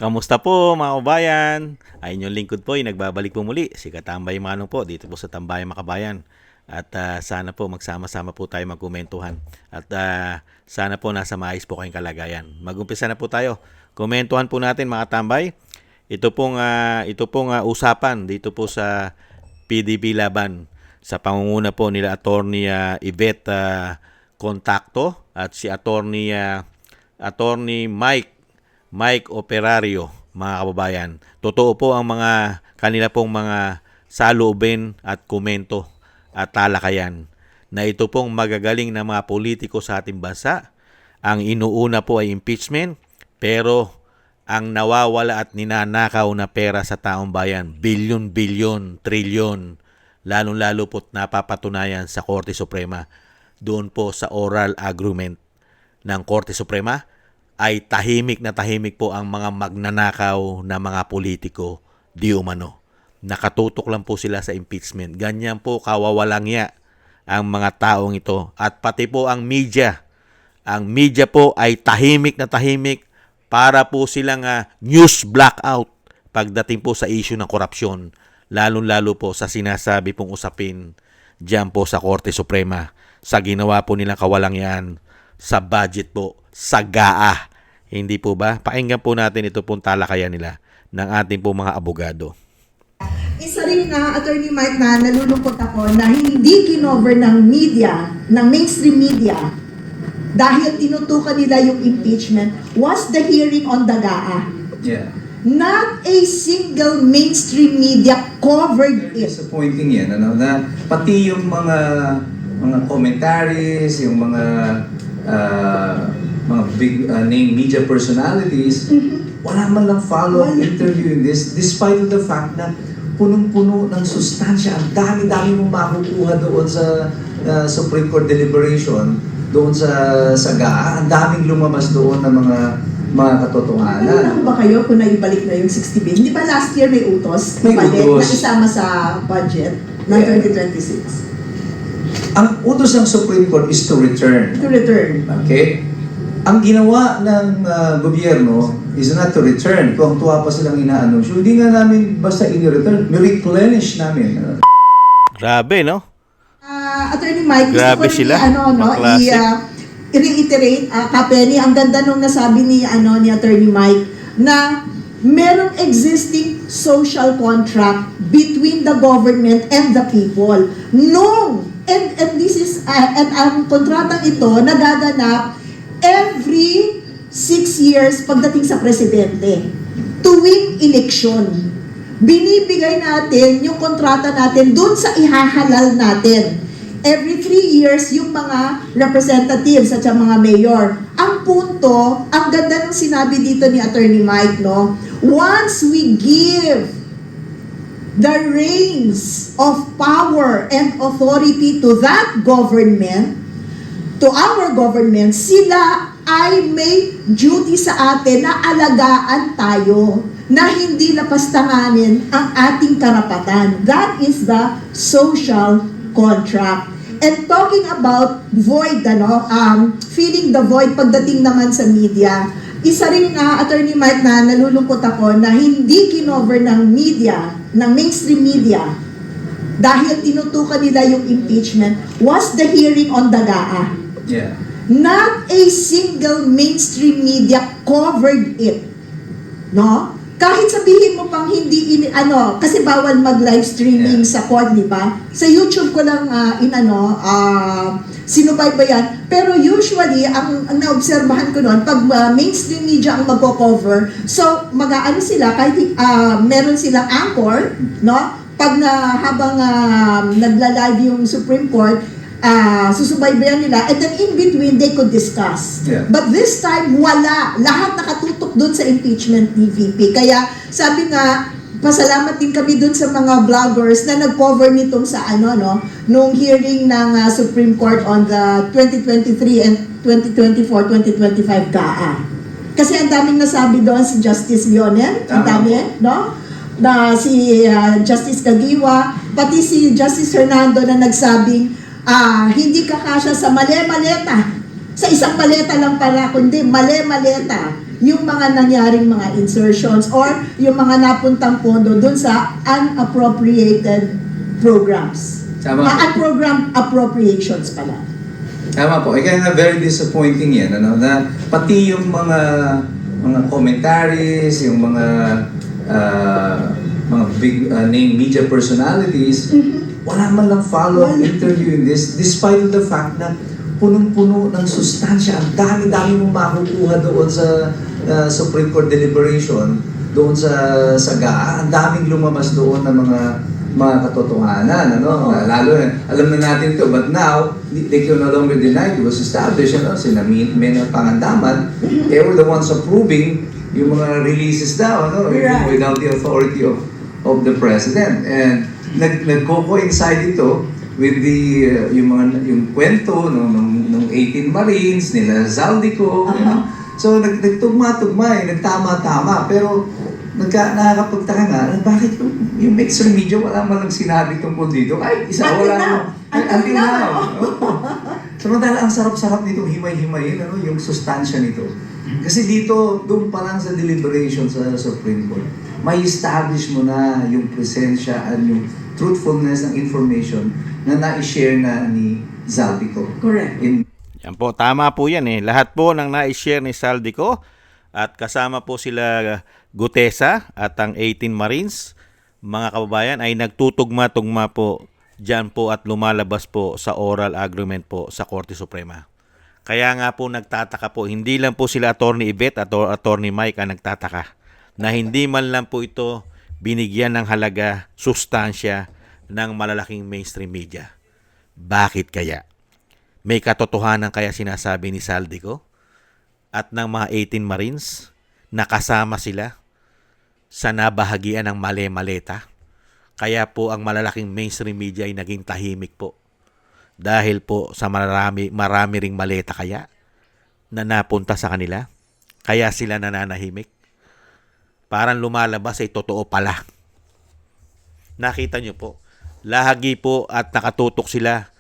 Kamusta po mga kabayan? Ay inyong lingkod po ay nagbabalik po muli. Si Katambay Manong po dito po sa Tambayan Makabayan. At sana po magsama-sama po tayo magkomentuhan. At sana po nasa maayos po kayong kalagayan. Magumpisa na po tayo. Komentuhan po natin mga tambay. Ito pong usapan dito po sa PDP Laban sa pangunguna po nila Attorney Yvette Contacto at si Attorney Mike Operario, mga kababayan. Totoo po ang mga kanila pong mga saloobin at komento at talakayan na ito pong magagaling na mga politiko sa ating bansa. Ang inuuna po ay impeachment, pero ang nawawala at ninanakaw na pera sa taong bayan, bilyon-bilyon, trilyon, lalong-lalo po't napapatunayan sa Korte Suprema. Doon po sa oral agreement ng Korte Suprema, ay tahimik po ang mga magnanakaw na mga politiko di umano. Nakatutok lang po sila sa impeachment. Ganyan po kawawalang-ya ang mga taong ito. At pati po ang media. Ang media po ay tahimik para po silang news blackout pagdating po sa issue ng korupsyon. Lalong-lalo po sa sinasabi pong usapin diyan po sa Korte Suprema. Sa ginawa po nilang kawalang-yan sa budget po, sa GAA. Hindi po ba? Pakinggan po natin ito pong talakayan nila ng ating po mga abogado. Isa rin na, Attorney Mike, na nalulungkot ako na hindi kinover ng media, ng mainstream media, dahil tinutukan nila yung impeachment, was the hearing on the GAA. Yeah. Not a single mainstream media covered it. Disappointing yan, ano, na pati yung mga commentaries, yung mga big name media personalities, wala man lang follow-up interview in this, despite the fact na punong-puno ng sustansya, ang dami-dami mong makukuha doon sa Supreme Court deliberation, doon sa GAA, ang daming lumabas doon ng mga katotohanan. Ano ba kayo kung naibalik na yung 60 billion? Di ba last year may utos? May utos. Na isama sa budget ng 2026. Ang utos ng Supreme Court is to return. To return. Okay? Ang ginawa ng gobyerno is not to return. Kung tuwa pa silang inaanunsyo, hindi nga namin basta in-return, replenish namin. Grabe, no? Attorney Mike, Grabe gusto ko sila, i-reiterate, Kapeni, ang ganda nung nasabi ni Attorney Mike, na merong existing social contract between the government and the people. And this is, and ang kontratang ito nagaganap every 6 years pagdating sa presidente. Tuwing eleksyon, binibigay natin yung kontrata natin dun sa ihahalal natin. Every 3 years, yung mga representatives at yung mga mayor. Ang punto, ang ganda ng sinabi dito ni Attorney Mike, no? Once we give the reins of power and authority to that government, to our government, sila ay may duty sa atin na alagaan tayo, na hindi lapastanganin ang ating karapatan. That is the social contract. And talking about void, feeling the void pagdating naman sa media, isa rin Attorney Mike, na nalulungkot ako na hindi kinover ng media, ng mainstream media, dahil tinutukan nila yung impeachment, was the hearing on the GAA. Yeah. Not a single mainstream media covered it. No? Kahit sabihin mo pang hindi kasi bawal mag-live streaming sa court, di ba? Sa YouTube ko lang sinubaybayan. Pero usually, ang naobserbahan ko noon, pag mainstream media ang magko-cover, so sila, kahit meron silang anchor, no? Pag habang nagla-live yung Supreme Court, susubaybayan nila, and then in between, they could discuss. Yeah. But this time, wala. Lahat nakatutok doon sa impeachment ni VP. Kaya, sabi nga, pasalamat din kami doon sa mga vloggers na nag-cover nitong sa nung hearing ng Supreme Court on the 2023 and 2024-2025 GAA. Kasi ang daming nasabi doon si Justice Lionel, ang dami, no? Na si Justice Caguioa, pati si Justice Hernando na nagsabing, hindi kakasya sa mali-maleta. Sa isang maleta lang pala, kundi mali-maleta yung mga nangyaring mga insertions or yung mga napuntang pondo dun sa unappropriated programs. Tama. Unprogrammed appropriations pala. Tama po. Kaya na very disappointing yan, ano, na pati yung mga commentaries, yung mga big name media personalities, wala man lang follow-up interview in this, despite the fact na punong-puno ng sustansya, ang dami-dami mong makukuha doon sa Supreme Court deliberation, doon sa GAA, ang daming lumabas doon ng mga katotohanan, ano? Lalo na, alam na natin to, but now, they can no longer deny it was established, ano? Sina Mena Pangandaman, they were the ones approving yung mga releases daw, ano? Right. Without the authority of the President. And nagko-coincide ito with yung kwento nung 18 Marines, nila Zaldico, you know? So, nagtugma-tugma, nagtama-tama, pero nakakapagtaka nga, bakit yung mainstream media wala man lang sinabi tungkol dito? Kahit isa, wala mo. Until now. Samantala, ang sarap-sarap nitong himay-himayin, ano, yung sustansya nito. Kasi dito, doon pa lang sa deliberation sa Supreme Court, may establish mo na yung presensya at yung truthfulness ng information na na-share na ni Zaldico. Correct. Yan po, tama po yan eh. Lahat po ng na-share ni Zaldico at kasama po sila Gutesa at ang 18 Marines, mga kababayan, ay nagtutugma-tugma po dyan po at lumalabas po sa oral agreement po sa Korte Suprema. Kaya nga po nagtataka po, hindi lang po sila Attorney Yvette at Attorney Mike ang nagtataka na hindi man lang po ito binigyan ng halaga, sustansya ng malalaking mainstream media. Bakit kaya? May katotohanan kaya sinasabi ni Zaldico at ng mga 18 Marines na kasama sila sa nabahagian ng mali-maleta? Kaya po ang malalaking mainstream media ay naging tahimik po. Dahil po sa marami ring maleta kaya na napunta sa kanila. Kaya sila nananahimik. Parang lumalabas ay totoo pala. Nakita nyo po, lahagi po at nakatutok sila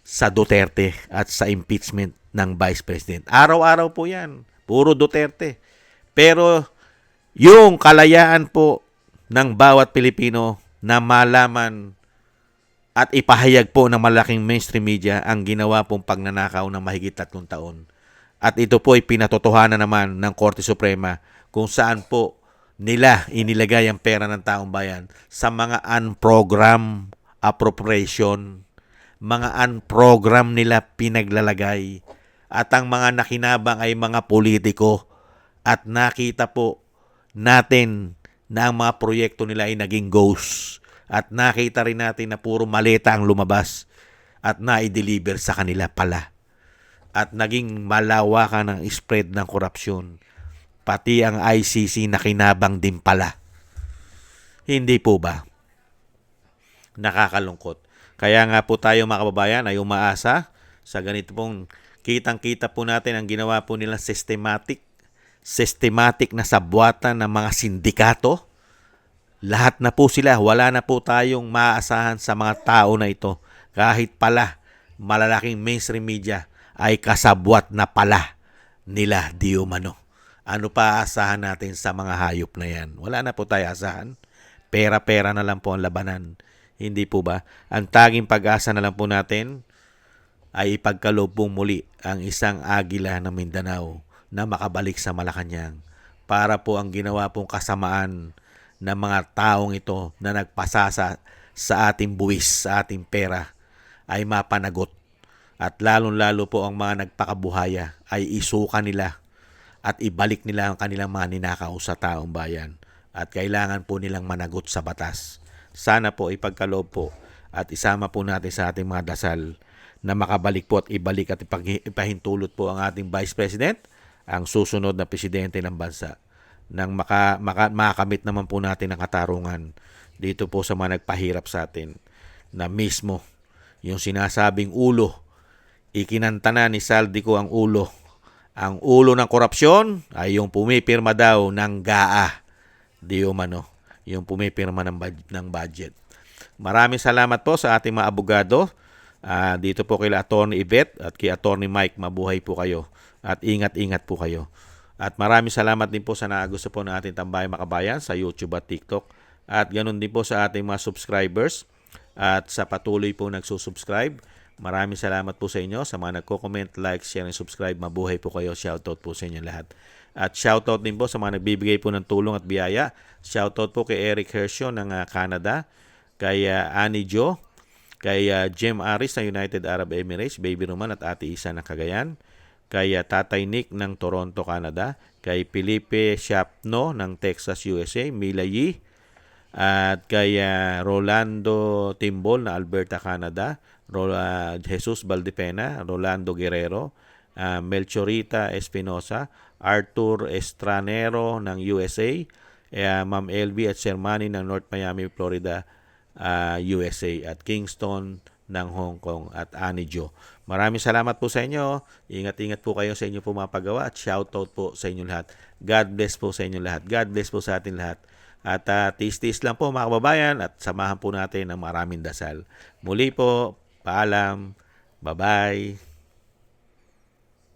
sa Duterte at sa impeachment ng Vice President. Araw-araw po yan. Puro Duterte. Pero yung kalayaan po ng bawat Pilipino na malaman at ipahayag po ng malaking mainstream media ang ginawa pong pagnanakaw ng mahigit 3 taon. At ito po ay pinatotohanan naman ng Korte Suprema kung saan po nila inilagay ang pera ng taong bayan sa mga unprogrammed appropriation, mga unprogram nila pinaglalagay, at ang mga nakinabang ay mga politiko, at nakita po natin na ang mga proyekto nila ay naging ghost, at nakita rin natin na puro maleta ang lumabas at na-deliver sa kanila pala, at naging malawakan ang spread ng korupsyon, pati ang ICC nakinabang din pala. Hindi po ba? Nakakalungkot. Kaya nga po tayo mga kababayan ay umaasa sa ganito pong kitang-kita po natin ang ginawa po nilang systematic na sabwatan ng mga sindikato. Lahat na po sila, wala na po tayong maaasahan sa mga tao na ito. Kahit pala malalaking mainstream media ay kasabwat na pala nila di umano. Ano pa aasahan natin sa mga hayop na yan? Wala na po tayo asahan. Pera-pera na lang po ang labanan. Hindi po ba? Ang taging pag-asa na lang po natin ay ipagkaloob pong muli ang isang agila ng Mindanao na makabalik sa Malacanang para po ang ginawa pong kasamaan ng mga taong ito na nagpasasa sa ating buwis, sa ating pera ay mapanagot. At lalong-lalo po ang mga nagpakabuhaya ay isuka nila at ibalik nila ang kanilang mga ninakaw sa taong bayan. At kailangan po nilang managot sa batas. Sana po ipagkaloob po at isama po natin sa ating mga dasal na makabalik po at ibalik at ipahintulot po ang ating Vice President, ang susunod na presidente ng bansa, nang makamit naman po natin ang katarungan dito po sa mga nagpahirap sa atin na mismo yung sinasabing ulo, ikinanta na ni Zaldico ang ulo. Ang ulo ng korupsyon ay yung pumipirma daw ng GAA. Di umano, yung pumipirma ng budget. Maraming salamat po sa ating mga abogado. Dito po kay Attorney Yvette at kay Attorney Mike, mabuhay po kayo. At ingat-ingat po kayo. At maraming salamat din po sa gusto po ng ating Tambayang Makabayan sa YouTube at TikTok. At ganun din po sa ating mga subscribers at sa patuloy po nagsusubscribe. Maraming salamat po sa inyo. Sa mga nagko-comment, like, share, and subscribe. Mabuhay po kayo. Shoutout po sa inyo lahat. At shoutout din po sa mga nagbibigay po ng tulong at biyaya. Shoutout po kay Eric Hershio ng Canada, kay Annie Jo, kay Jem Aris ng United Arab Emirates, Baby Roman at Ate Isa ng Cagayan, kay Tatay Nick ng Toronto, Canada, kay Felipe Shapno ng Texas, USA, Mila Yi, at kay Rolando Timbol na Alberta, Canada, Jesus Valdepena, Rolando Guerrero, Melchorita Espinosa, Arthur Estranero ng USA, Ma'am LB at Sir Manny ng North Miami, Florida, USA, at Kingston ng Hong Kong, at Annie Jo. Maraming salamat po sa inyo. Ingat-ingat po kayo sa inyo po mga paggawa at shoutout po sa inyo lahat. God bless po sa inyo lahat. God bless po sa atin lahat. At tiis-tiis lang po mga kababayan at samahan po natin ng maraming dasal. Muli po, paalam. Bye-bye.